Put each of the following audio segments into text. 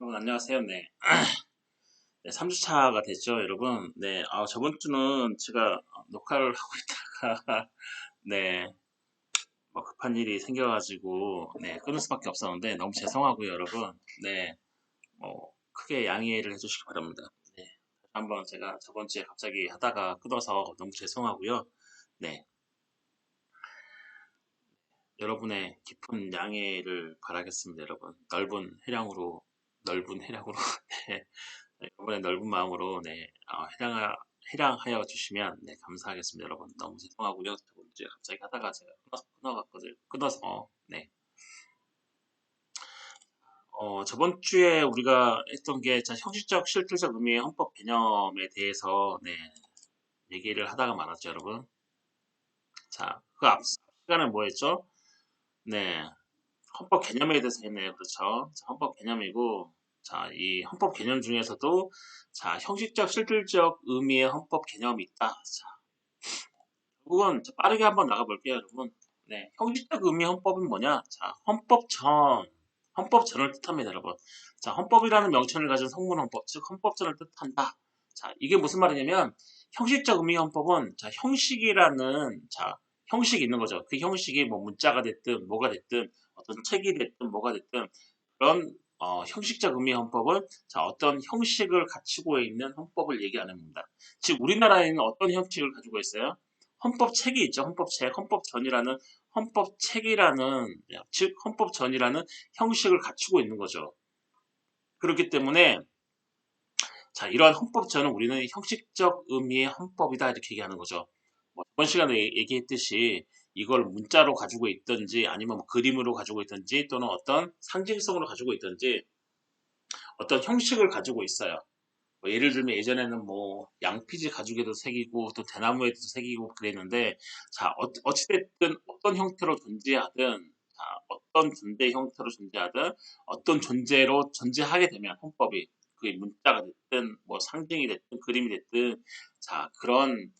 여러분 안녕하세요. 네. 네, 3주차가 됐죠, 여러분. 네, 저번 주는 제가 녹화를 하고 있다가 네, 뭐 급한 일이 생겨가지고 네, 끊을 수밖에 없었는데 너무 죄송하고요, 여러분. 네, 뭐 크게 양해를 해주시기 바랍니다. 네, 한번 제가 저번 주에 갑자기 하다가 끊어서 너무 죄송하고요. 네, 여러분의 깊은 양해를 바라겠습니다, 여러분. 넓은 해량으로 네, 이번에 넓은 마음으로 네, 해량하여 주시면 네, 감사하겠습니다, 여러분. 너무 죄송하고요. 저번 주에 갑자기 하다가 제가 끊어서 네. 저번 주에 우리가 했던 게 형식적, 실질적 의미의 헌법 개념에 대해서 네, 얘기를 하다가 말았죠, 여러분. 자, 그 앞 시간에 뭐 했죠? 네, 헌법 개념에 대해서 했네요. 그렇죠? 자, 헌법 개념이고, 자, 이 헌법 개념 중에서도 자, 형식적, 실질적 의미의 헌법 개념이 있다. 자, 그건 빠르게 한번 나가볼게요, 여러분. 네, 형식적 의미 헌법은 뭐냐? 자, 헌법전을 뜻합니다, 여러분. 자, 헌법이라는 명칭을 가진 성문 헌법, 즉 헌법전을 뜻한다. 자, 이게 무슨 말이냐면 형식적 의미 헌법은 자, 형식이 있는 거죠. 그 형식이 뭐 문자가 됐든 뭐가 됐든 어떤 책이 됐든 뭐가 됐든 그런 형식적 의미 헌법은 자, 어떤 형식을 갖추고 있는 헌법을 얘기하는 겁니다. 즉 우리나라에는 어떤 형식을 가지고 있어요? 헌법책이 있죠. 헌법책, 헌법전이라는 형식을 갖추고 있는 거죠. 그렇기 때문에 자, 이러한 헌법전은 우리는 형식적 의미의 헌법이다 이렇게 얘기하는 거죠. 뭐 이번 시간에 얘기했듯이 이걸 문자로 가지고 있든지 아니면 뭐 그림으로 가지고 있든지 또는 어떤 상징성으로 가지고 있든지 어떤 형식을 가지고 있어요. 뭐 예를 들면 예전에는 뭐 양피지 가죽에도 새기고 또 대나무에도 새기고 그랬는데 자 어찌됐든 어떤 형태로 존재하든 자 어떤 존재 형태로 존재하든 어떤 존재로 존재하게 되면 헌법이 그게 문자가 됐든 뭐 상징이 됐든 그림이 됐든 자 그런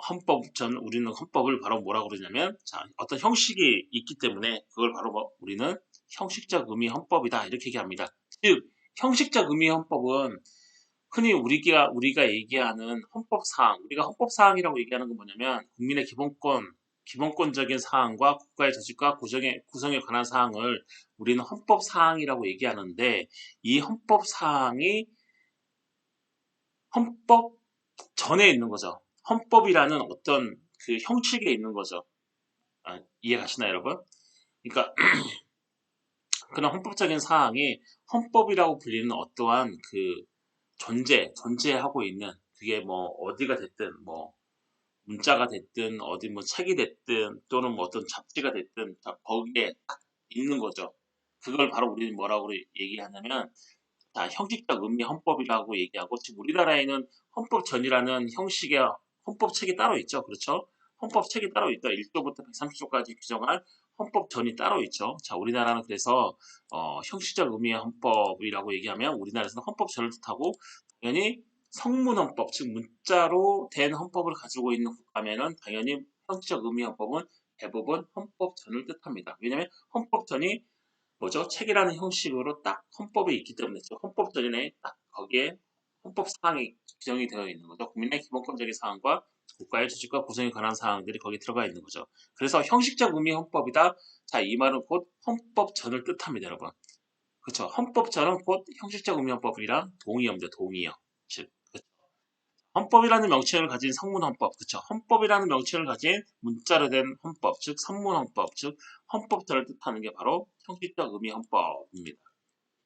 헌법 전 우리는 헌법을 바로 뭐라고 그러냐면 자 어떤 형식이 있기 때문에 그걸 바로 뭐 우리는 형식적 의미 헌법이다 이렇게 얘기합니다. 즉 형식적 의미 헌법은 흔히 우리가 얘기하는 헌법사항, 우리가 헌법사항이라고 얘기하는 건 뭐냐면 국민의 기본권적인 사항과 국가의 조직과 구성에 관한 사항을 우리는 헌법사항이라고 얘기하는데 이 헌법사항이 헌법 전에 있는 거죠. 헌법이라는 어떤 그 형식에 있는 거죠. 이해 가시나요, 여러분? 그러니까 그런 헌법적인 사항이 헌법이라고 불리는 어떠한 그 존재하고 있는 그게 뭐 어디가 됐든 뭐 문자가 됐든 어디 뭐 책이 됐든 또는 뭐 어떤 잡지가 됐든 다 거기에 딱 있는 거죠. 그걸 바로 우리는 뭐라고 얘기하냐면 다 형식적 의미 헌법이라고 얘기하고 지금 우리나라에는 헌법전이라는 형식의 헌법책이 따로 있죠. 그렇죠? 헌법책이 따로 있다. 1조부터 130조까지 규정할 헌법전이 따로 있죠. 자, 우리나라는 그래서 형식적 의미의 헌법이라고 얘기하면 우리나라에서는 헌법전을 뜻하고 당연히 성문헌법, 즉 문자로 된 헌법을 가지고 있는 국가면은 당연히 형식적 의미 헌법은 대부분 헌법전을 뜻합니다. 왜냐하면 헌법전이 뭐죠? 책이라는 형식으로 딱 헌법에 있기 때문에 헌법전에 딱 거기에 헌법 사항이 규정이 되어 있는 거죠. 국민의 기본권적인 사항과 국가의 조직과 구성에 관한 사항들이 거기 들어가 있는 거죠. 그래서 형식적 의미 헌법이다. 자, 이 말은 곧 헌법전을 뜻합니다, 여러분. 그렇죠. 헌법전은 곧 형식적 의미 헌법이랑 동의어입니다. 동의어. 즉 헌법이라는 명칭을 가진 성문헌법, 그쵸? 헌법이라는 명칭을 가진 문자로 된 헌법, 즉 성문헌법, 즉 헌법전을 뜻하는 게 바로 형식적 의미 헌법입니다.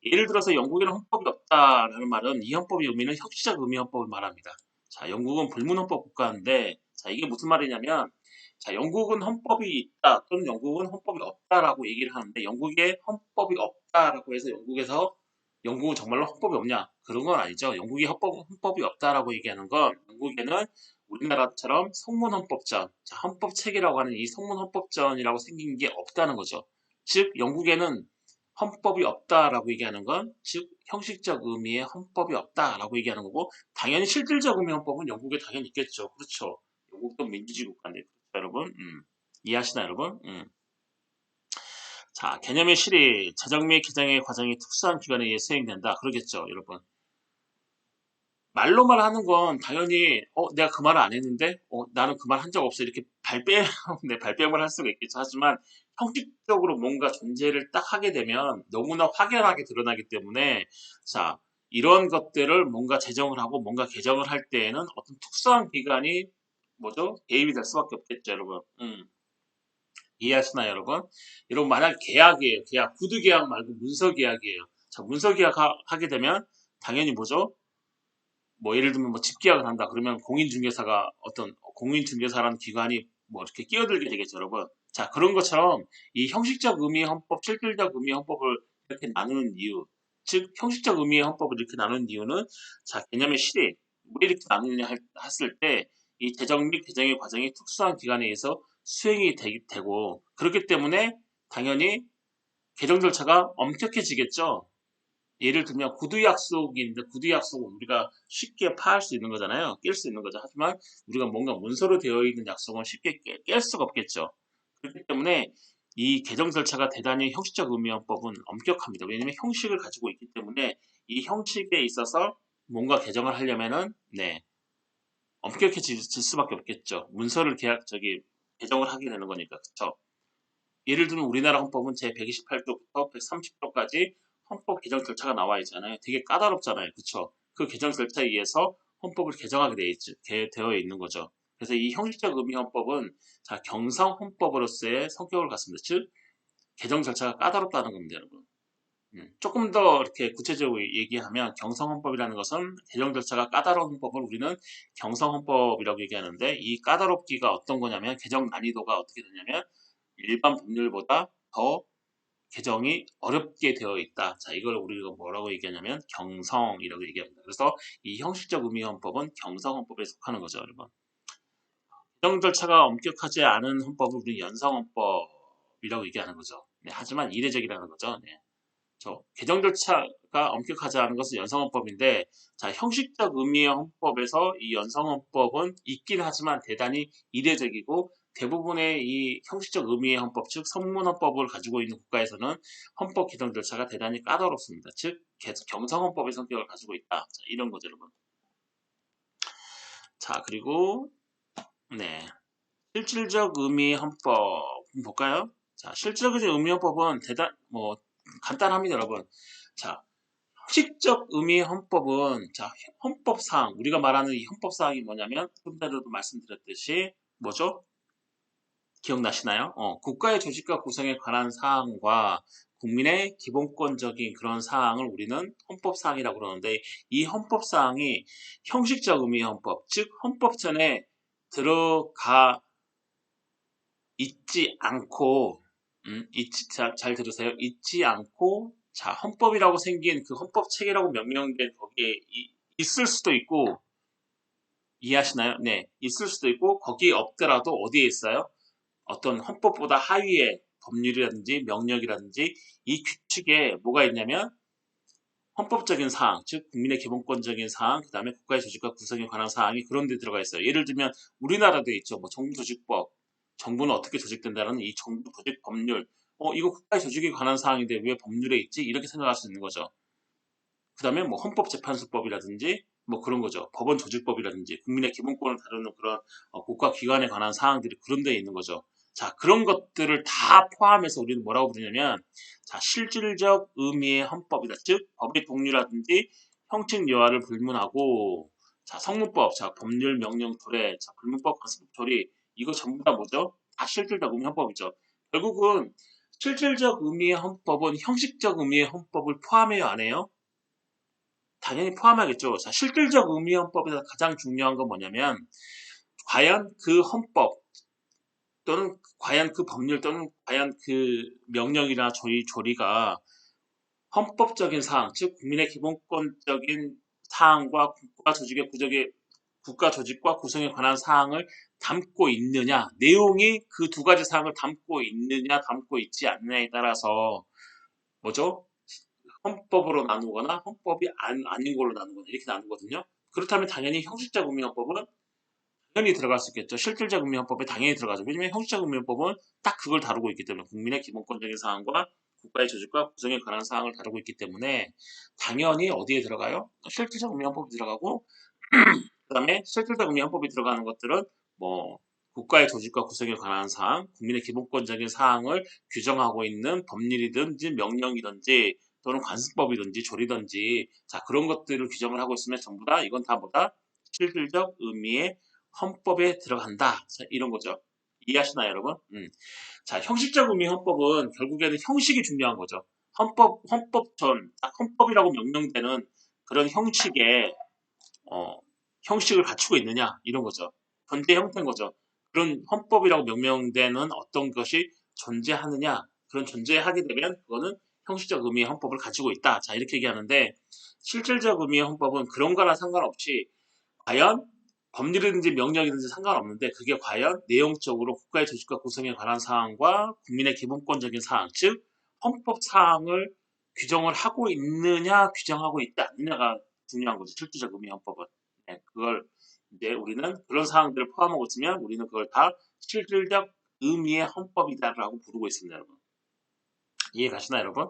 예를 들어서 영국에는 헌법이 없다라는 말은 이 헌법의 의미는 형식적 의미 헌법을 말합니다. 자, 영국은 불문헌법 국가인데, 자, 이게 무슨 말이냐면, 자, 영국은 헌법이 있다 또는 영국은 헌법이 없다라고 얘기를 하는데, 영국에 헌법이 없다라고 해서 영국은 정말로 헌법이 없냐? 그런 건 아니죠. 영국이 헌법이 없다라고 얘기하는 건 영국에는 우리나라처럼 성문헌법전, 자, 헌법책이라고 하는 이 성문헌법전이라고 생긴 게 없다는 거죠. 즉, 영국에는 헌법이 없다라고 얘기하는 건, 즉, 형식적 의미의 헌법이 없다라고 얘기하는 거고, 당연히 실질적 의미의 헌법은 영국에 당연히 있겠죠. 그렇죠. 영국도 민주주의 국가인데, 그렇죠, 여러분? 이해하시나요, 여러분? 자, 개념의 실이 제정 및 개정의 과정이 특수한 기관에 의해 수행된다. 그러겠죠, 여러분. 말로만 하는 건 당연히 내가 그 말을 안 했는데 나는 그 말 한 적 없어 이렇게 네, 발뺌을 할 수가 있겠죠. 하지만 형식적으로 뭔가 존재를 딱 하게 되면 너무나 확연하게 드러나기 때문에 자 이런 것들을 뭔가 제정을 하고 뭔가 개정을 할 때에는 어떤 특수한 기관이 뭐죠? 개입이 될 수밖에 없겠죠, 여러분. 이해하시나요, 여러분? 여러분 만약 계약이에요. 계약, 구두 계약 말고 문서 계약이에요. 자, 문서 계약 하게 되면 당연히 뭐죠? 뭐 예를 들면 뭐 집계약을 한다 그러면 공인중개사가 어떤 공인중개사라는 기관이 뭐 이렇게 끼어들게 되겠죠, 여러분. 자, 그런 것처럼 이 형식적 의미의 헌법, 실질적 의미의 헌법을 이렇게 나누는 이유, 즉 형식적 의미의 헌법을 이렇게 나누는 이유는 자, 개념의 실익 왜 이렇게 나누느냐 했을 때 이 제정 및 개정의 과정이 특수한 기관에 의해서 수행이 되고 그렇기 때문에 당연히 개정 절차가 엄격해지겠죠. 예를 들면 구두 약속인데 구두 약속은 우리가 쉽게 파할 수 있는 거잖아요. 깰 수 있는 거죠. 하지만 우리가 뭔가 문서로 되어 있는 약속은 쉽게 깰 수가 없겠죠. 그렇기 때문에 이 개정 절차가 대단히 형식적 의미헌법은 엄격합니다. 왜냐하면 형식을 가지고 있기 때문에 이 형식에 있어서 뭔가 개정을 하려면은 네 엄격해질 수밖에 없겠죠. 문서를 개정을 하게 되는 거니까 그렇죠. 예를 들면 우리나라 헌법은 제 128조부터 130조까지 헌법 개정 절차가 나와 있잖아요. 되게 까다롭잖아요. 그쵸? 그 개정 절차에 의해서 헌법을 개정하게 되어 있는 거죠. 그래서 이 형식적 의미 헌법은 자, 경상 헌법으로서의 성격을 갖습니다. 즉, 개정 절차가 까다롭다는 겁니다, 여러분. 조금 더 이렇게 구체적으로 얘기하면 경성헌법이라는 것은 개정 절차가 까다로운 헌법을 우리는 경성헌법이라고 얘기하는데 이 까다롭기가 어떤 거냐면 개정 난이도가 어떻게 되냐면 일반 법률보다 더 개정이 어렵게 되어 있다. 자, 이걸 우리가 뭐라고 얘기하냐면 경성이라고 얘기합니다. 그래서 이 형식적 의미 헌법은 경성헌법에 속하는 거죠, 여러분. 개정 절차가 엄격하지 않은 헌법을 우리 연성헌법이라고 얘기하는 거죠. 네, 하지만 이례적이라는 거죠. 네. 개정 절차가 엄격하지 않은 것은 연성헌법인데, 자, 형식적 의미의 헌법에서 이 연성헌법은 있긴 하지만 대단히 이례적이고, 대부분의 이 형식적 의미의 헌법, 즉 성문헌법을 가지고 있는 국가에서는 헌법 개정 절차가 대단히 까다롭습니다. 즉 경성헌법의 성격을 가지고 있다. 자, 이런 거죠, 여러분. 자, 그리고 네, 실질적 의미의 헌법 볼까요? 자, 실질적 의미의 헌법은 간단합니다, 여러분. 자, 형식적 의미의 헌법은 자 헌법사항 우리가 말하는 이 헌법사항이 뭐냐면 좀 전에도 말씀드렸듯이 뭐죠? 기억나시나요? 국가의 조직과 구성에 관한 사항과 국민의 기본권적인 그런 사항을 우리는 헌법사항이라고 그러는데 이 헌법사항이 형식적 의미의 헌법, 즉 헌법전에 들어가 있지 않고 잘 들으세요. 있지 않고 자 헌법이라고 생긴 그 헌법 체계라고 명명된 거기에 있을 수도 있고 이해하시나요? 네, 있을 수도 있고 거기에 없더라도 어디에 있어요? 어떤 헌법보다 하위의 법률이라든지 명령이라든지 이 규칙에 뭐가 있냐면 헌법적인 사항, 즉 국민의 기본권적인 사항, 그 다음에 국가의 조직과 구성에 관한 사항이 그런 데 들어가 있어요. 예를 들면 우리나라도 있죠. 뭐 정부조직법, 정부는 어떻게 조직된다는 이 정부 조직 법률. 이거 국가의 조직에 관한 사항인데 왜 법률에 있지? 이렇게 생각할 수 있는 거죠. 그 다음에 뭐 헌법재판소법이라든지 뭐 그런 거죠. 법원 조직법이라든지 국민의 기본권을 다루는 그런 국가 기관에 관한 사항들이 그런 데 있는 거죠. 자, 그런 것들을 다 포함해서 우리는 뭐라고 부르냐면 자, 실질적 의미의 헌법이다. 즉, 법의 동류라든지 형식 여하를 불문하고 자, 성문법, 자, 법률, 명령, 조례, 자, 불문법, 관습법, 조리 이거 전부 다 뭐죠? 다 실질적 의미 헌법이죠. 결국은 실질적 의미의 헌법은 형식적 의미의 헌법을 포함해요, 안 해요? 당연히 포함하겠죠. 자, 실질적 의미 헌법에서 가장 중요한 건 뭐냐면 과연 그 헌법 또는 과연 그 법률 또는 과연 그 명령이나 조리가 헌법적인 사항, 즉 국민의 기본권적인 사항과 국가 조직과 구성에 관한 사항을 담고 있느냐, 내용이 그 두 가지 사항을 담고 있느냐, 담고 있지 않느냐에 따라서 뭐죠? 헌법으로 나누거나 헌법이 아닌 걸로 나누거나 이렇게 나누거든요. 그렇다면 당연히 형식적 의미헌법은 당연히 들어갈 수 있겠죠. 실질적 의미헌법에 당연히 들어가죠. 왜냐면 형식적 의미헌법은 딱 그걸 다루고 있기 때문에 국민의 기본권적인 사항과 국가의 조직과 구성에 관한 사항을 다루고 있기 때문에 당연히 어디에 들어가요? 실질적 의미헌법이 들어가고 그다음에 실질적 의미헌법이 들어가는 것들은 뭐 국가의 조직과 구성에 관한 사항, 국민의 기본권적인 사항을 규정하고 있는 법률이든지 명령이든지 또는 관습법이든지 조리든지 자 그런 것들을 규정을 하고 있으면 전부 다 이건 다 뭐다? 실질적 의미의 헌법에 들어간다. 자, 이런 거죠. 이해하시나요, 여러분? 자, 형식적 의미 헌법은 결국에는 형식이 중요한 거죠. 딱 헌법이라고 명명되는 그런 형식에 어, 형식을 갖추고 있느냐 이런 거죠. 현재 형태인 거죠. 그런 헌법이라고 명명되는 어떤 것이 존재하느냐 그런 존재하게 되면 그거는 형식적 의미의 헌법을 가지고 있다. 자 이렇게 얘기하는데 실질적 의미의 헌법은 그런 거랑 상관없이 과연 법률이든지 명령이든지 상관없는데 그게 과연 내용적으로 국가의 조직과 구성에 관한 사항과 국민의 기본권적인 사항 즉 헌법 사항을 규정을 하고 있느냐 규정하고 있지 않느냐가 중요한 거죠. 실질적 의미 헌법은. 네, 그걸 이제 우리는 그런 사항들을 포함하고 있으면 우리는 그걸 다 실질적 의미의 헌법이다라고 부르고 있습니다, 여러분. 이해 가시나요, 여러분?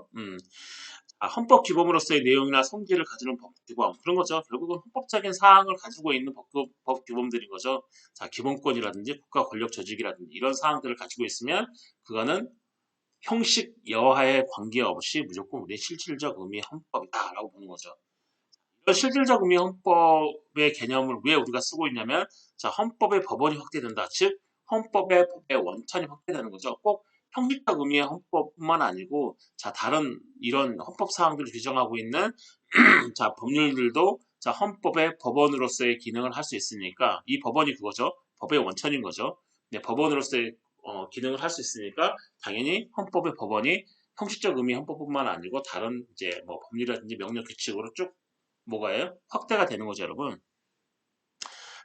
헌법 규범으로서의 내용이나 성질을 가지는 법 규범 그런 거죠. 결국은 헌법적인 사항을 가지고 있는 법 규범들인 거죠. 자, 기본권이라든지 국가 권력 조직이라든지 이런 사항들을 가지고 있으면 그거는 형식 여하에 관계없이 무조건 우리의 실질적 의미의 헌법이다라고 보는 거죠. 이런 실질적 의미 헌법의 개념을 왜 우리가 쓰고 있냐면 자, 헌법의 법원이 확대된다. 즉 헌법의 법의 원천이 확대되는 거죠. 꼭 형식적 의미의 헌법뿐만 아니고 자, 다른 이런 헌법 사항들을 규정하고 있는 자, 법률들도 자, 헌법의 법원으로서의 기능을 할 수 있으니까 이 법원이 그거죠. 법의 원천인 거죠. 네, 법원으로서의 기능을 할 수 있으니까 당연히 헌법의 법원이 형식적 의미 헌법뿐만 아니고 다른 이제 뭐 법률이라든지 명령 규칙으로 쭉 뭐가요? 확대가 되는 거죠, 여러분.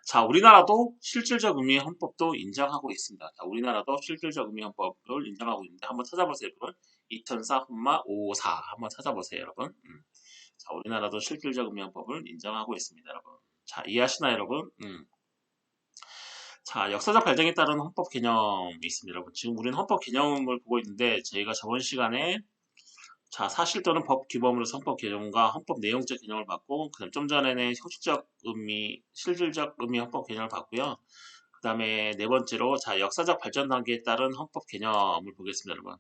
자, 우리나라도 실질적 의미의 헌법도 인정하고 있습니다. 자, 우리나라도 실질적 의미의 헌법을 인정하고 있는데 한번 찾아보세요, 여러분. 2004 54 한번 찾아보세요, 여러분. 자, 우리나라도 실질적 의미의 헌법을 인정하고 있습니다, 여러분. 자, 이해하시나요, 여러분? 자, 역사적 발전에 따른 헌법 개념이 있습니다, 여러분. 지금 우리는 헌법 개념을 보고 있는데 저희가 저번 시간에 자, 사실 또는 법 규범으로서 헌법 개념과 헌법 내용적 개념을 봤고, 그다음 좀 전에는 형식적 의미, 실질적 의미 헌법 개념을 봤고요. 그 다음에 네 번째로 자, 역사적 발전 단계에 따른 헌법 개념을 보겠습니다, 여러분.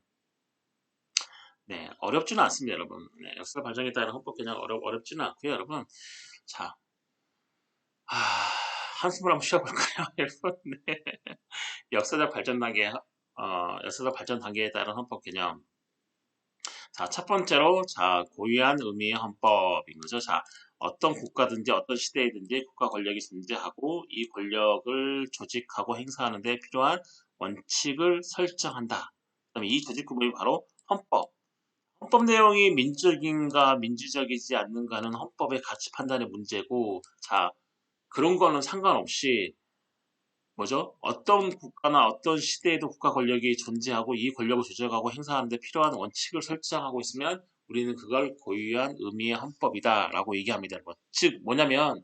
네, 어렵지는 않습니다, 여러분. 네, 역사 발전에 따른 헌법 개념 어렵지는 않고요, 여러분. 자, 하, 한숨을 한번 쉬어볼까요, 여러분? 네. 역사적 발전 단계에 따른 헌법 개념. 자, 첫 번째로, 자, 고유한 의미의 헌법인 거죠. 자, 어떤 국가든지 어떤 시대이든지 국가 권력이 존재하고 이 권력을 조직하고 행사하는 데 필요한 원칙을 설정한다. 그다음에 이 조직 구분이 바로 헌법. 헌법 내용이 민주적인가 민주적이지 않는가는 헌법의 가치 판단의 문제고, 자, 그런 거는 상관없이 뭐죠? 어떤 국가나 어떤 시대에도 국가 권력이 존재하고 이 권력을 조절하고 행사하는 데 필요한 원칙을 설정하고 있으면 우리는 그걸 고유한 의미의 헌법이다라고 얘기합니다, 여러분. 즉 뭐냐면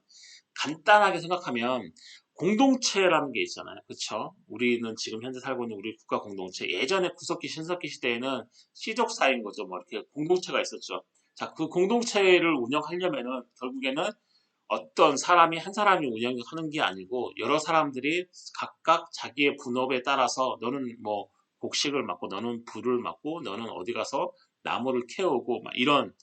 간단하게 생각하면 공동체라는 게 있잖아요. 그렇죠? 우리는 지금 현재 살고 있는 우리 국가 공동체. 예전에 구석기, 신석기 시대에는 시족사인 거죠. 뭐 이렇게 공동체가 있었죠. 자, 그 공동체를 운영하려면은 결국에는 어떤 사람이 한 사람이 운영하는 게 아니고 여러 사람들이 각각 자기의 분업에 따라서 너는 뭐 곡식을 맡고 너는 불을 맡고 너는 어디 가서 나무를 캐오고 막 이런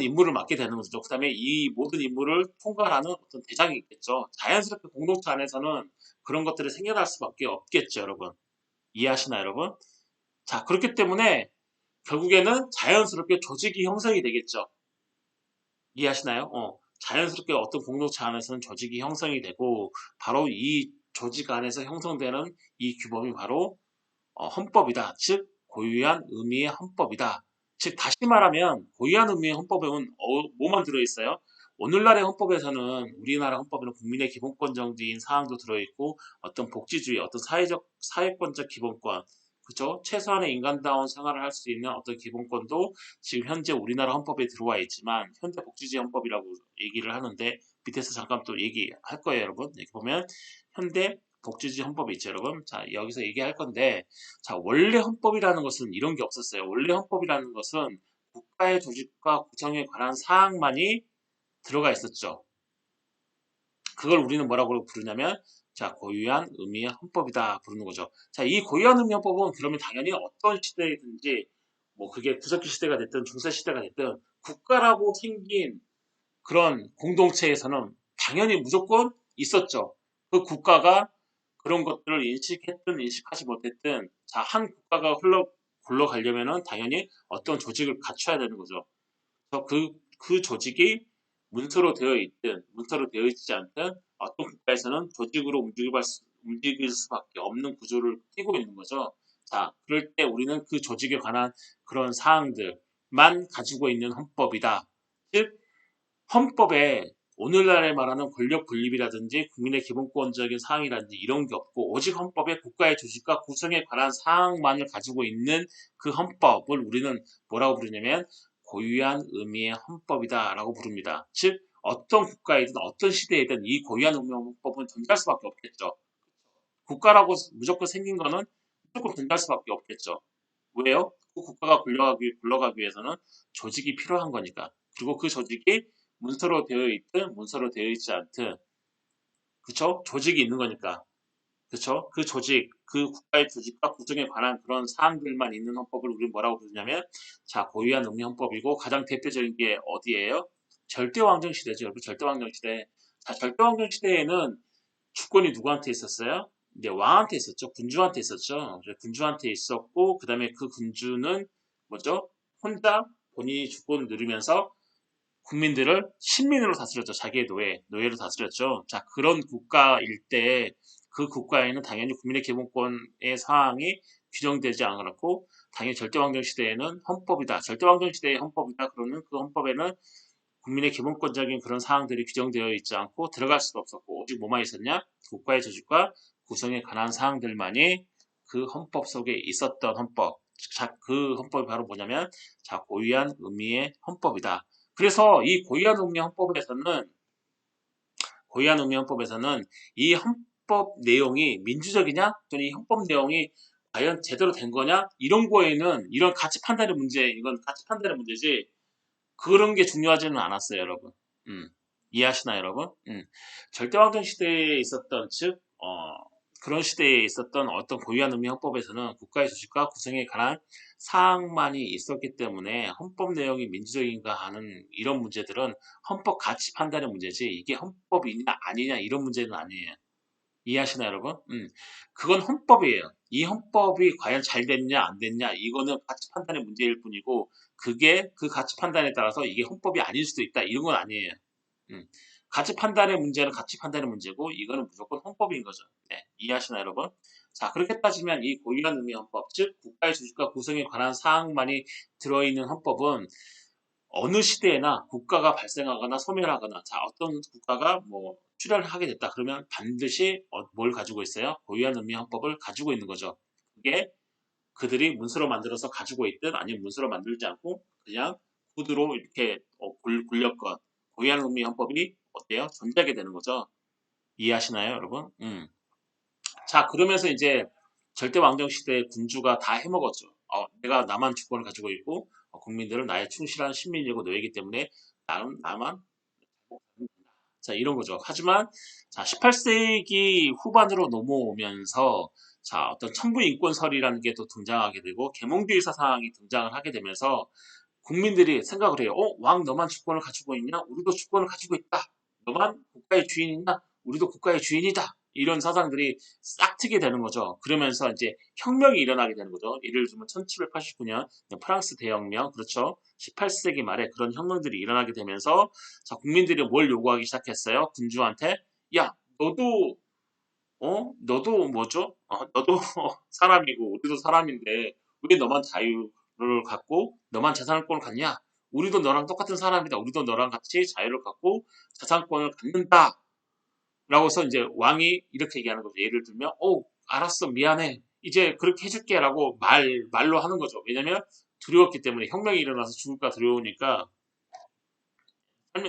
임무를 맡게 되는 거죠. 그다음에 이 모든 임무를 통과하는 어떤 대장이 있겠죠. 자연스럽게 공동체 안에서는 그런 것들이 생겨날 수밖에 없겠죠, 여러분. 이해하시나요, 여러분? 자, 그렇기 때문에 결국에는 자연스럽게 조직이 형성이 되겠죠. 이해하시나요? 자연스럽게 어떤 공동체 안에서는 조직이 형성이 되고 바로 이 조직 안에서 형성되는 이 규범이 바로 헌법이다. 즉 고유한 의미의 헌법이다. 즉 다시 말하면 고유한 의미의 헌법에는 뭐만 들어있어요? 오늘날의 헌법에서는 우리나라 헌법에는 국민의 기본권적인 사항도 들어있고 어떤 복지주의, 어떤 사회권적 기본권, 그죠? 최소한의 인간다운 생활을 할 수 있는 어떤 기본권도 지금 현재 우리나라 헌법에 들어와 있지만 현재 복지주의 헌법이라고 얘기를 하는데 밑에서 잠깐 또 얘기할 거예요, 여러분. 여기 보면 현대 복지주의 헌법이 있죠, 여러분. 자, 여기서 얘기할 건데, 자, 원래 헌법이라는 것은 이런 게 없었어요. 원래 헌법이라는 것은 국가의 조직과 구성에 관한 사항만이 들어가 있었죠. 그걸 우리는 뭐라고 부르냐면, 자, 고유한 의미의 헌법이다 부르는 거죠. 자, 이 고유한 의미의 헌법은 그러면 당연히 어떤 시대이든지, 뭐 그게 구석기 시대가 됐든 중세 시대가 됐든 국가라고 생긴 그런 공동체에서는 당연히 무조건 있었죠. 그 국가가 그런 것들을 인식했든 인식하지 못했든, 자, 한 국가가 굴러가려면은 당연히 어떤 조직을 갖춰야 되는 거죠. 그래서 그 조직이 문서로 되어 있든 문서로 되어 있지 않든 어떤 국가에서는 조직으로 움직일 수밖에 없는 구조를 띠고 있는 거죠. 자, 그럴 때 우리는 그 조직에 관한 그런 사항들만 가지고 있는 헌법이다. 즉, 헌법에 오늘날에 말하는 권력 분립이라든지 국민의 기본권적인 사항이라든지 이런 게 없고 오직 헌법에 국가의 조직과 구성에 관한 사항만을 가지고 있는 그 헌법을 우리는 뭐라고 부르냐면 고유한 의미의 헌법이다라고 부릅니다. 즉 어떤 국가이든 어떤 시대이든 이 고유한 의미의 헌법은 존재할 수밖에 없겠죠. 국가라고 무조건 생긴 거는 무조건 존재할 수밖에 없겠죠. 왜요? 그 국가가 굴러가기 위해서는 조직이 필요한 거니까. 그리고 그 조직이 문서로 되어 있든 문서로 되어 있지 않든, 그쵸? 조직이 있는 거니까. 그쵸? 그 조직, 그 국가의 조직과 구성에 관한 그런 사항들만 있는 헌법을 우리는 뭐라고 부르냐면, 자, 고유한 의미 헌법이고, 가장 대표적인 게 어디예요? 절대왕정 시대죠. 여러분, 절대왕정 시대. 자, 절대왕정 시대에는 주권이 누구한테 있었어요? 이제 왕한테 있었죠. 군주한테 있었죠. 군주한테 있었고, 그 다음에 그 군주는 뭐죠? 혼자 본인이 주권을 누리면서 국민들을 신민으로 다스렸죠. 자기의 노예로 다스렸죠. 자, 그런 국가일 때 그 국가에는 당연히 국민의 기본권의 사항이 규정되지 않았고, 당연히 절대왕정 시대에는 헌법이다. 절대왕정 시대의 헌법이다. 그러면 그 헌법에는 국민의 기본권적인 그런 사항들이 규정되어 있지 않고 들어갈 수도 없었고, 오직 뭐만 있었냐? 국가의 조직과 구성에 관한 사항들만이 그 헌법 속에 있었던 헌법. 자, 그 헌법이 바로 뭐냐면, 자, 고유한 의미의 헌법이다. 그래서 이 고유한 의미 헌법에서는 이 헌법 내용이 민주적이냐, 또는 이 헌법 내용이 과연 제대로 된 거냐, 이런 거에는 이런 가치 판단의 문제, 이건 가치 판단의 문제지, 그런 게 중요하지는 않았어요, 여러분. 음, 이해하시나요, 여러분? 절대왕정 시대에 있었던, 즉, 그런 시대에 있었던 어떤 고유한 의미 헌법에서는 국가의 조직과 구성에 관한 사항만이 있었기 때문에 헌법 내용이 민주적인가 하는 이런 문제들은 헌법 가치 판단의 문제지, 이게 헌법이냐 아니냐 이런 문제는 아니에요. 이해하시나요, 여러분? 그건 헌법이에요. 이 헌법이 과연 잘 됐냐, 안 됐냐, 이거는 가치 판단의 문제일 뿐이고, 그게 그 가치 판단에 따라서 이게 헌법이 아닐 수도 있다, 이런 건 아니에요. 음. 가치 판단의 문제는 가치 판단의 문제고, 이거는 무조건 헌법인 거죠. 네, 이해하시나요, 여러분? 자, 그렇게 따지면 이 고유한 의미 헌법, 즉, 국가의 조직과 구성에 관한 사항만이 들어있는 헌법은 어느 시대에나 국가가 발생하거나 소멸하거나, 자, 어떤 국가가 뭐 출현을 하게 됐다 그러면 반드시 뭘 가지고 있어요? 고유한 의미 헌법을 가지고 있는 거죠. 그게 그들이 문서로 만들어서 가지고 있든 아니면 문서로 만들지 않고 그냥 구두로 이렇게 굴렸건 고유한 의미 헌법이 어때요? 존재하게 되는 거죠. 이해하시나요, 여러분? 자, 그러면서 이제 절대 왕정 시대의 군주가 다 해먹었죠. 내가 나만 주권을 가지고 있고 국민들은 나의 충실한 신민이고 노예이기 때문에 나만 자, 이런 거죠. 하지만 자, 18세기 후반으로 넘어오면서 자, 어떤 천부인권설이라는 게 또 등장하게 되고 계몽주의 사상이 등장을 하게 되면서 국민들이 생각을 해요. 왕 너만 주권을 가지고 있냐? 우리도 주권을 가지고 있다. 너만 국가의 주인이냐? 우리도 국가의 주인이다. 이런 사상들이 싹 트게 되는 거죠. 그러면서 이제 혁명이 일어나게 되는 거죠. 예를 들면 1789년 프랑스 대혁명, 그렇죠. 18세기 말에 그런 혁명들이 일어나게 되면서 자, 국민들이 뭘 요구하기 시작했어요? 군주한테 야, 너도 뭐죠? 너도 사람이고 우리도 사람인데 왜 너만 자유를 갖고 너만 재산권을 갖냐? 우리도 너랑 똑같은 사람이다. 우리도 너랑 같이 자유를 갖고 재산권을 갖는다. 라고서 이제 왕이 이렇게 얘기하는 거죠. 예를 들면, 알았어, 미안해. 이제 그렇게 해줄게라고 말로 하는 거죠. 왜냐면 두려웠기 때문에 혁명이 일어나서 죽을까 두려우니까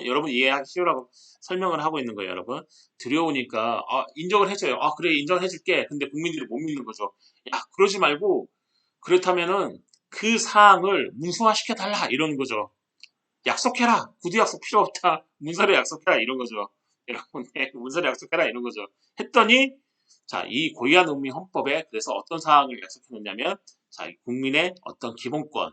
여러분 이해하기 쉬우라고 설명을 하고 있는 거예요, 여러분. 두려우니까 인정을 해줘요. 그래 인정을 해줄게. 근데 국민들이 못 믿는 거죠. 야 그러지 말고 그렇다면은 그 사항을 문서화시켜 달라 이러는 거죠. 약속해라. 구두 약속 필요 없다. 문서로 약속해라 이런 거죠. 여러분 문서로 약속해라 이런 거죠. 했더니 자, 이 고유한 의미 헌법에 그래서 어떤 사항을 약속해놓냐면 자, 국민의 어떤 기본권,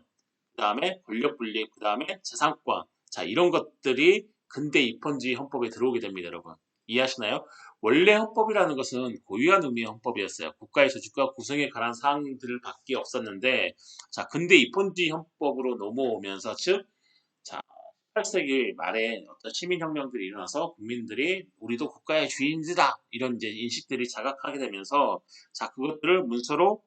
그 다음에 권력 분립, 그 다음에 재산권, 자 이런 것들이 근대 입헌주의 헌법에 들어오게 됩니다, 여러분. 이해하시나요? 원래 헌법이라는 것은 고유한 의미의 헌법이었어요. 국가의 조직과 구성에 관한 사항들밖에 없었는데, 자 근대 입헌주의 헌법으로 넘어오면서 즉, 자 18세기 말에 어떤 시민혁명들이 일어나서 국민들이 우리도 국가의 주인이다 이런 이제 인식들이 자각하게 되면서 자 그것들을 문서로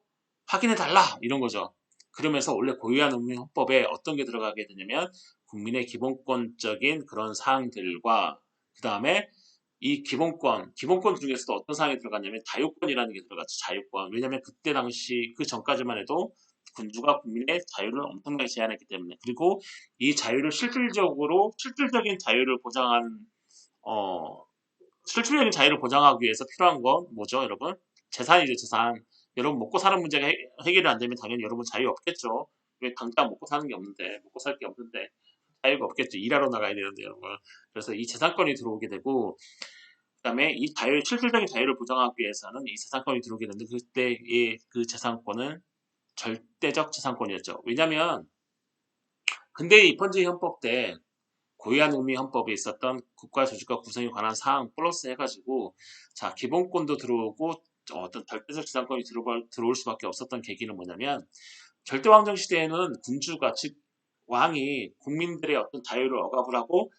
확인해 달라 이런 거죠. 그러면서 원래 고유한 의미 헌법에 어떤 게 들어가게 되냐면 국민의 기본권적인 그런 사항들과 그 다음에 이 기본권 중에서도 어떤 사항이 들어갔냐면 자유권이라는 게 들어갔죠. 자유권. 왜냐하면 그때 당시 그 전까지만 해도 군주가 국민의 자유를 엄청나게 제한했기 때문에 그리고 이 자유를 실질적인 자유를 보장하는 어 실질적인 자유를 보장하기 위해서 필요한 건 뭐죠, 여러분? 재산이죠, 재산. 여러분 먹고 사는 문제가 해결이 안 되면 당연히 여러분 자유 없겠죠. 왜 당장 먹고 사는 게 없는데, 먹고 살 게 없는데 자유가 없겠죠. 일하러 나가야 되는데 여러분. 그래서 이 재산권이 들어오게 되고 그다음에 이 실질적인 자유를 보장하기 위해서는 이 재산권이 들어오게 되는데 그때의 그 재산권은 절대적 재산권이었죠. 왜냐하면 근대의 입헌주의 헌법 때 고유한 의미 헌법에 있었던 국가 조직과 구성에 관한 사항 플러스 해가지고 자 기본권도 들어오고 어떤 절대적 재산권이 들어올 수밖에 없었던 계기는 뭐냐면 절대왕정 시대에는 군주가 즉 왕이 국민들의 어떤 자유를 억압을 하고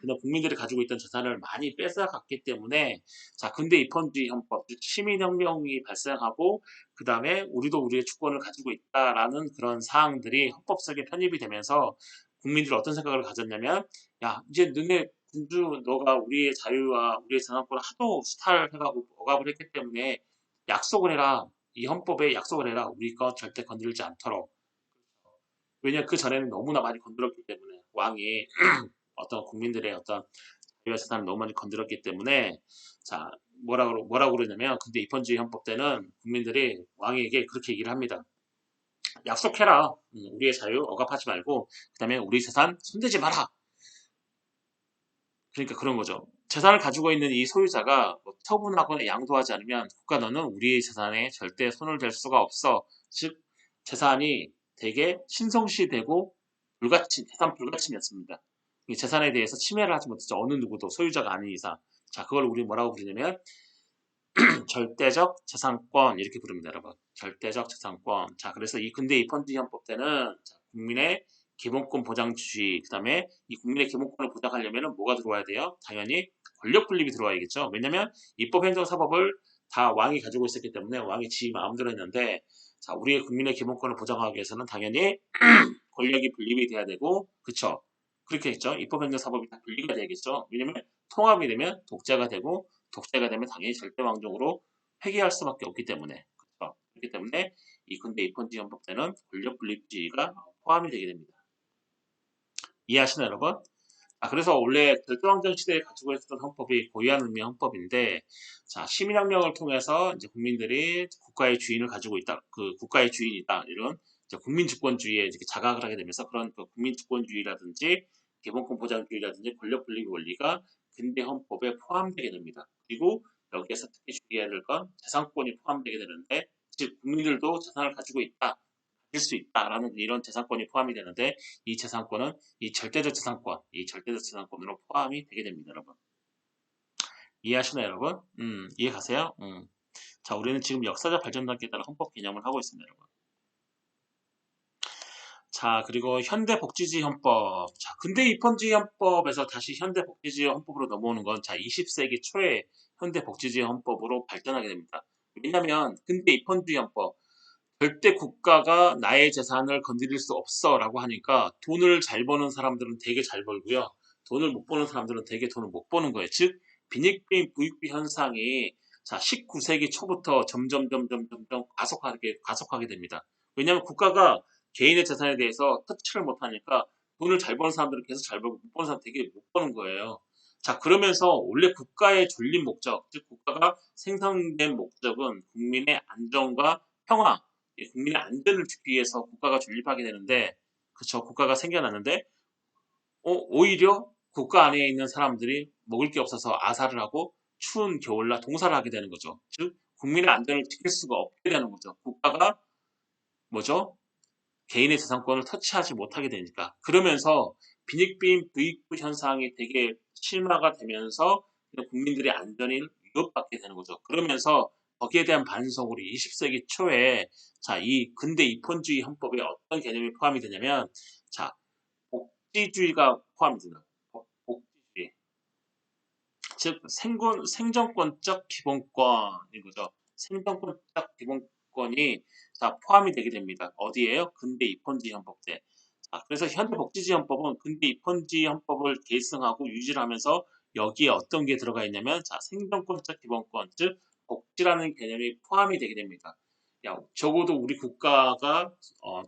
그냥 국민들이 가지고 있던 재산을 많이 뺏어갔기 때문에 자 근대 입헌주의 헌법 즉 시민혁명이 발생하고 그 다음에 우리도 우리의 주권을 가지고 있다라는 그런 사항들이 헌법 속에 편입이 되면서 국민들이 어떤 생각을 가졌냐면 야 이제 너네 군주 너가 우리의 자유와 우리의 재산권을 하도 수탈해가고 억압을 했기 때문에 약속을 해라 이 헌법에 약속을 해라 우리 거 절대 건드리지 않도록 왜냐 그 전에는 너무나 많이 건드렸기 때문에 왕이 어떤 국민들의 어떤 자유와 재산을 너무 많이 건드렸기 때문에 자 뭐라고 그러냐면 근데 입헌주의 헌법 때는 국민들이 왕에게 그렇게 얘기를 합니다. 약속해라. 우리의 자유 억압하지 말고 그다음에 우리 재산 손대지 마라. 그러니까 그런 거죠. 재산을 가지고 있는 이 소유자가 뭐 처분하거나 양도하지 않으면 국가 너는 우리의 재산에 절대 손을 댈 수가 없어. 즉 재산이 되게 신성시되고 재산 불가침이었습니다. 이 재산에 대해서 침해를 하지 못했죠. 어느 누구도 소유자가 아닌 이상. 자, 그걸 우리 뭐라고 부르냐면 절대적 재산권 이렇게 부릅니다, 여러분. 절대적 재산권. 자, 그래서 이 근대 입헌주의헌법 때는 자, 국민의 기본권 보장주의, 그다음에 이 국민의 기본권을 보장하려면 뭐가 들어와야 돼요? 당연히 권력 분립이 들어와야겠죠. 왜냐하면 입법, 행정, 사법을 다 왕이 가지고 있었기 때문에 왕이 지 마음대로 했는데, 자, 우리의 국민의 기본권을 보장하기 위해서는 당연히 권력이 분립이 돼야 되고, 그쵸? 그렇게 했죠. 입법, 행정, 사법이 다 분리가 돼야겠죠. 왜냐면 통합이 되면 독재가 되고, 독재가 되면 당연히 절대왕정으로 회귀할 수밖에 없기 때문에 그렇죠. 그렇기 때문에 이 근대 입헌주의 헌법 때는 권력 분립주의가 포함이 되게 됩니다. 이해하시나요, 여러분? 그래서 원래 절대왕정 시대에 가지고 있었던 헌법이 고유한 의미의 헌법인데, 자, 시민혁명을 통해서 이제 국민들이 국가의 주인을 가지고 있다, 그 국가의 주인이다, 이런 이제 국민주권주의에 이렇게 자각을 하게 되면서 그런 그 국민주권주의라든지 기본권 보장주의라든지 권력 분립 원리가 근대 헌법에 포함되게 됩니다. 그리고 여기에서 특히 주의해야 될 건 재산권이 포함되게 되는데, 즉 국민들도 재산을 가지고 있다. 가질 수 있다라는 이런 재산권이 포함이 되는데 이 재산권은 이 절대적 재산권으로 포함이 되게 됩니다, 여러분. 이해하시나요, 여러분? 이해 가세요? 자, 우리는 지금 역사적 발전 단계에 따라 헌법 개념을 하고 있습니다, 여러분. 자, 그리고 현대복지주의 헌법. 자, 근대 입헌주의 헌법에서 다시 현대복지주의 헌법으로 넘어오는 건 자, 20세기 초에 현대복지주의 헌법으로 발전하게 됩니다. 왜냐하면 근대 입헌주의 헌법 절대 국가가 나의 재산을 건드릴 수 없어라고 하니까 돈을 잘 버는 사람들은 되게 잘 벌고요. 돈을 못 버는 사람들은 되게 돈을 못 버는 거예요. 즉 빈익빈 부익비 현상이 자 19세기 초부터 점점 가속하게 됩니다. 왜냐하면 국가가 개인의 재산에 대해서 터치를 못하니까 돈을 잘 버는 사람들은 계속 잘 벌고 못 버는 사람은 되게 못 버는 거예요. 자, 그러면서 원래 국가의 존립 목적, 즉 국가가 생성된 목적은 국민의 안정과 평화, 국민의 안전을 지키기 위해서 국가가 존립하게 되는데, 그쵸, 국가가 생겨났는데, 오히려 국가 안에 있는 사람들이 먹을 게 없어서 아사를 하고 추운 겨울날 동사를 하게 되는 거죠. 즉, 국민의 안전을 지킬 수가 없게 되는 거죠. 국가가 뭐죠? 개인의 재산권을 터치하지 못하게 되니까. 그러면서 빈익빈 부익부 현상이 되게 심화가 되면서 국민들의 안전이 위협받게 되는 거죠. 그러면서 거기에 대한 반성으로 20세기 초에 자, 이 근대 입헌주의 헌법에 어떤 개념이 포함이 되냐면 자, 복지주의가 포함이 됩니다. 복지주의. 즉 생존권적 기본권인 거죠. 생존권적 기본권이 자, 포함이 되게 됩니다. 어디에요? 근대 입헌주의 헌법 때. 자, 그래서 현대 복지주의 헌법은 근대 입헌주의 헌법을 계승하고 유지를 하면서 여기에 어떤 게 들어가 있냐면 자, 생존권적 기본권, 즉 복지라는 개념이 포함이 되게 됩니다. 야, 적어도 우리 국가가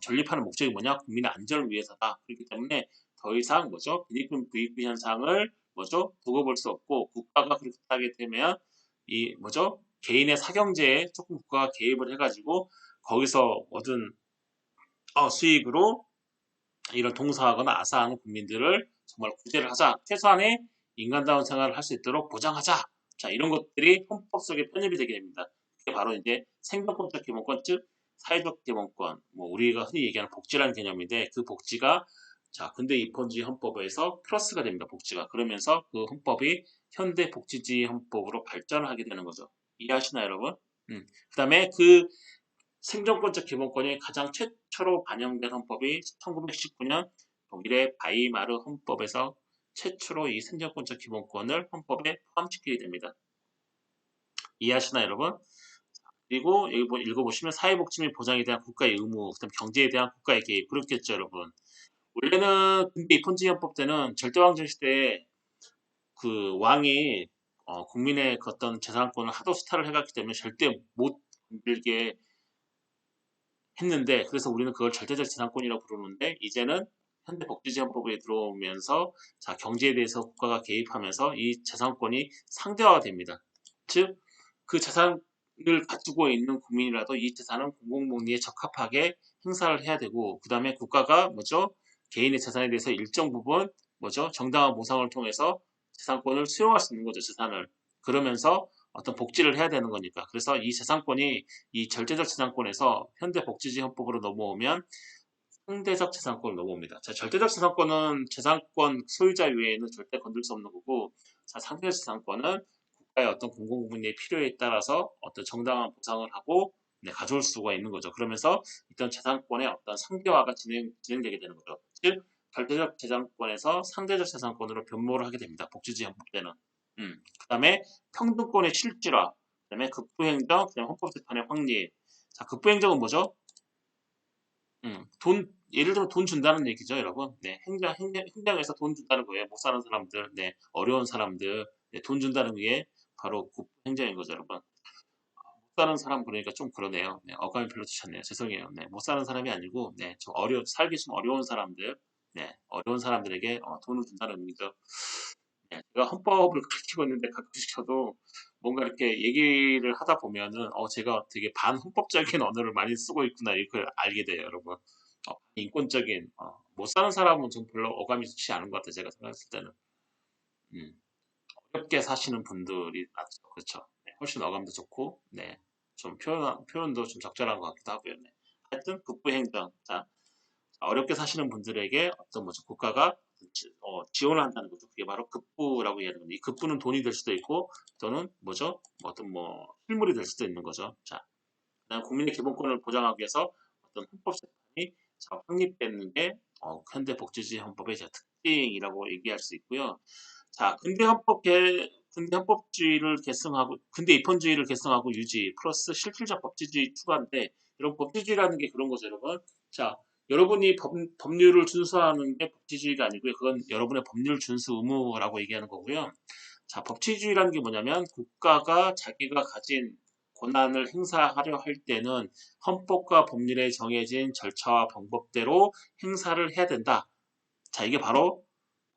전립하는 목적이 뭐냐? 국민의 안전을 위해서다. 그렇기 때문에 더 이상 뭐죠? 빈익빈 부익부 현상을 뭐죠? 두고 볼 수 없고 국가가 그렇게 하게 되면 이 뭐죠? 개인의 사경제에 조금 국가가 개입을 해가지고 거기서 얻은 수익으로 이런 동사하거나 아사하는 국민들을 정말 구제를 하자. 최소한의 인간다운 생활을 할 수 있도록 보장하자. 자, 이런 것들이 헌법 속에 편입이 되게 됩니다. 그게 바로 이제 생존권적 기본권, 즉 사회적 기본권, 뭐 우리가 흔히 얘기하는 복지라는 개념인데 그 복지가 자, 근대 입헌주의 헌법에서 플러스가 됩니다. 복지가. 그러면서 그 헌법이 현대 복지주의 헌법으로 발전을 하게 되는 거죠. 이해하시나요, 여러분? 그다음에 그 생존권적 기본권이 가장 최초로 반영된 헌법이 1919년 독일의 바이마르 헌법에서 최초로 이 생존권적 기본권을 헌법에 포함시키게 됩니다. 이해하시나요, 여러분? 그리고 여기 읽어보시면 사회복지 및 보장에 대한 국가의 의무, 그다음 경제에 대한 국가의 개입 그렇겠죠, 여러분. 원래는 근대 입헌주의 헌법 때는 절대왕정 시대에 그 왕이 국민의 그 어떤 재산권을 하도 수탈을 해갔기 때문에 절대 못 건들게 했는데 그래서 우리는 그걸 절대적 재산권이라고 부르는데 이제는 현대복지재헌법에 들어오면서 자, 경제에 대해서 국가가 개입하면서 이 재산권이 상대화가 됩니다. 즉 그 재산을 가지고 있는 국민이라도 이 재산은 공공복리에 적합하게 행사를 해야 되고 그 다음에 국가가 뭐죠? 개인의 재산에 대해서 일정 부분 뭐죠? 정당한 보상을 통해서 재산권을 수용할 수 있는 거죠. 재산을. 그러면서 어떤 복지를 해야 되는 거니까. 그래서 이 재산권이 이 절대적 재산권에서 현대복지주의 헌법으로 넘어오면 상대적 재산권으로 넘어옵니다. 자, 절대적 재산권은 재산권 소유자 외에는 절대 건들 수 없는 거고, 자, 상대적 재산권은 국가의 어떤 공공분야의 필요에 따라서 어떤 정당한 보상을 하고 가져올 수가 있는 거죠. 그러면서 일단 재산권의 어떤 상대화가 진행되게 되는 거죠. 즉, 절대적 재산권에서 상대적 재산권으로 변모를 하게 됩니다. 복지주의 헌법 때는. 그 다음에 평등권의 실질화, 그 다음에 극부행정, 그 다음에 헌법재판의 확립. 자, 극부행정은 뭐죠? 예를 들면 돈 준다는 얘기죠, 여러분. 네, 행정에서 돈 준다는 거예요. 못 사는 사람들, 네, 어려운 사람들, 네, 돈 준다는 게 바로 국부행정인 거죠, 여러분. 못 사는 사람 그러니까 좀 그러네요. 네, 어감이 별로 좋잖네요. 죄송해요. 네, 못 사는 사람이 아니고, 네, 살기 좀 어려운 사람들, 네, 어려운 사람들에게 돈을 준다는 의미죠. 네, 제가 헌법을 가르치고 있는데 가끔씩 저도 뭔가 이렇게 얘기를 하다 보면은 제가 되게 반헌법적인 언어를 많이 쓰고 있구나 이걸 알게 돼요, 여러분. 인권적인 못 사는 사람은 좀 별로 어감이 좋지 않은 것 같아요, 제가 생각했을 때는. 음, 어렵게 사시는 분들이 낫죠, 그렇죠. 네, 훨씬 어감도 좋고, 네, 좀 표현도 좀 적절한 것 같기도 하고요. 네. 하여튼 국부행정, 자, 어렵게 사시는 분들에게 어떤 뭐죠 국가가 지원을 한다는 거죠. 그게 바로 급부라고 이야기하는 겁니다. 이 급부는 돈이 될 수도 있고 또는 뭐죠 어떤 뭐 실물이 될 수도 있는 거죠. 자, 그다음 국민의 기본권을 보장하기 위해서 어떤 헌법 재판이 확립되는 게 현대 복지주의 헌법의 특징이라고 얘기할 수 있고요. 자, 근대 헌법주의를 계승하고 근대 입헌주의를 계승하고 유지 플러스 실질적 법치주의 추가인데 이런 법치주의라는 게 그런 거죠, 여러분. 자, 여러분이 법률을 준수하는 게 법치주의가 아니고요. 그건 여러분의 법률 준수 의무라고 얘기하는 거고요. 자, 법치주의라는 게 뭐냐면 국가가 자기가 가진 권한을 행사하려 할 때는 헌법과 법률에 정해진 절차와 방법대로 행사를 해야 된다. 자, 이게 바로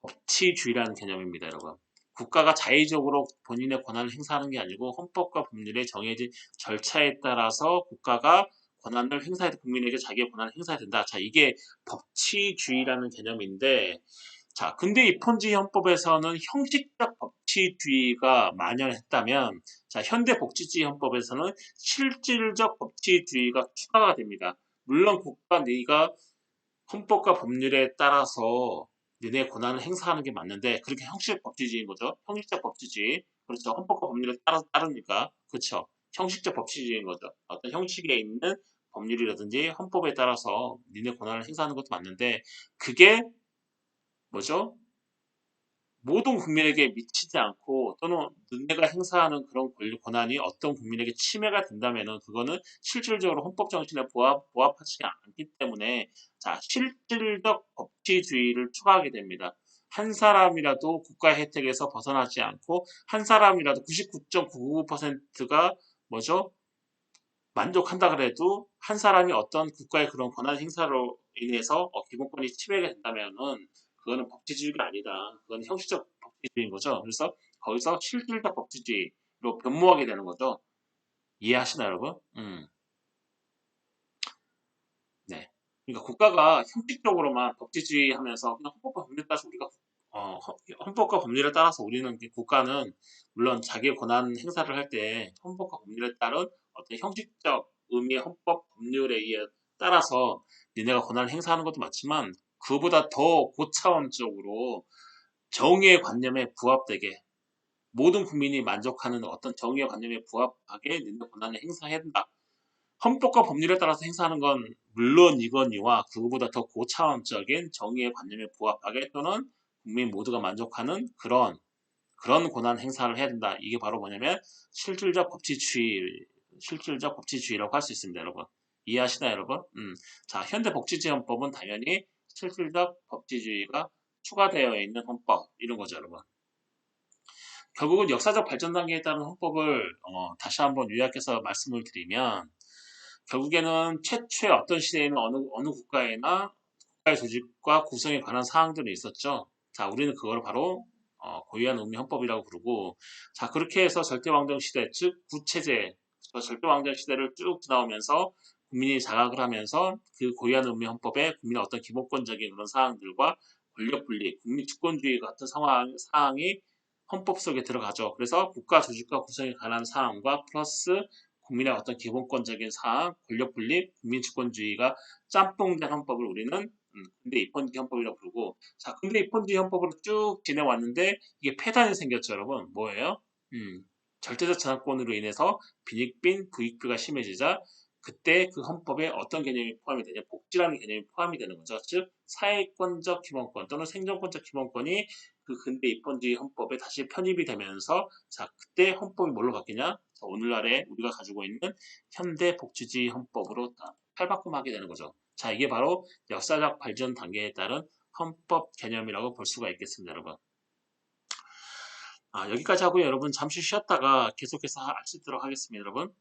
법치주의라는 개념입니다, 여러분. 국가가 자의적으로 본인의 권한을 행사하는 게 아니고 헌법과 법률에 정해진 절차에 따라서 국가가 권한을 행사해야 국민에게 자기의 권한을 행사해야 된다. 자, 이게 법치주의라는 개념인데, 자, 근데 이 폰지 헌법에서는 형식적 법치주의가 만연했다면, 자, 현대 복지주의 헌법에서는 실질적 법치주의가 추가가 됩니다. 물론 국가 네가 헌법과 법률에 따라서 너네 권한을 행사하는 게 맞는데 그렇게 형식적 법치주의인 거죠. 형식적 법치주의. 그렇죠. 헌법과 법률에 따르니까. 그렇죠. 형식적 법치주의인 거죠. 어떤 형식에 있는 법률이라든지 헌법에 따라서 니네 권한을 행사하는 것도 맞는데 그게 뭐죠? 모든 국민에게 미치지 않고 또는 너네가 행사하는 그런 권한이 어떤 국민에게 침해가 된다면은 그거는 실질적으로 헌법 정신에 부합하지 않기 때문에 자 실질적 법치주의를 추가하게 됩니다. 한 사람이라도 국가의 혜택에서 벗어나지 않고 한 사람이라도 99.99%가 뭐죠? 만족한다 그래도 한 사람이 어떤 국가의 그런 권한 행사로 인해서 기본권이 침해가 된다면은 그거는 법치주의가 아니다. 그건 형식적 법치주의인 거죠. 그래서 거기서 실질적 법치주의로 변모하게 되는 거죠. 이해하시나요, 여러분? 네. 그러니까 국가가 형식적으로만 법치주의 하면서 그냥 헌법과 법률에 따라서 우리가 헌법과 법률에 따라서 우리는 국가는 물론 자기의 권한 행사를 할 때 헌법과 법률에 따른 어떤 형식적 의미의 헌법 법률에 의해 따라서 니네가 권한을 행사하는 것도 맞지만 그보다 더 고차원적으로 정의의 관념에 부합되게 모든 국민이 만족하는 어떤 정의의 관념에 부합하게 니네 권한을 행사해야 된다. 헌법과 법률에 따라서 행사하는 건 물론이거니와 그거보다 더 고차원적인 정의의 관념에 부합하게 또는 국민 모두가 만족하는 그런 권한 행사를 해야 된다. 이게 바로 뭐냐면 실질적 법치주의, 실질적 법치주의라고 할 수 있습니다, 여러분. 이해하시나요, 여러분? 자, 현대 복지지원법은 당연히 실질적 법치주의가 추가되어 있는 헌법 이런 거죠, 여러분. 결국은 역사적 발전 단계에 따른 헌법을 다시 한번 요약해서 말씀을 드리면 결국에는 최초의 어떤 시대에는 어느 국가에나 국가의 조직과 구성에 관한 사항들이 있었죠. 자, 우리는 그걸 바로 고유한 의미 헌법이라고 부르고, 자, 그렇게 해서 절대왕정 시대, 즉 구체제, 절대왕정 시대를 쭉 지나오면서 국민이 자각을 하면서 그 고유한 의미 헌법에 국민의 어떤 기본권적인 그런 사항들과 권력 분리, 국민 주권주의 같은 사항이 헌법 속에 들어가죠. 그래서 국가 조직과 구성에 관한 사항과 플러스 국민의 어떤 기본권적인 사항, 권력 분립, 국민 주권주의가 짬뽕된 헌법을 우리는 근대 입헌지 헌법이라고 부르고 자 근대 입헌지 헌법으로 쭉 지내왔는데 이게 폐단이 생겼죠 여러분 뭐예요? 절대적 저작권으로 인해서 빈익빈 부익부가 심해지자 그때 그 헌법에 어떤 개념이 포함이 되냐 복지라는 개념이 포함이 되는 거죠 즉 사회권적 기본권 또는 생존권적 기본권이 그 근대 입헌지 헌법에 다시 편입이 되면서 자 그때 헌법이 뭘로 바뀌냐 자, 오늘날에 우리가 가지고 있는 현대 복지주의 헌법으로 탈바꿈하게 되는 거죠. 자, 이게 바로 역사적 발전 단계에 따른 헌법 개념이라고 볼 수가 있겠습니다, 여러분. 여기까지 하고요, 여러분. 잠시 쉬었다가 계속해서 하시도록 하겠습니다, 여러분.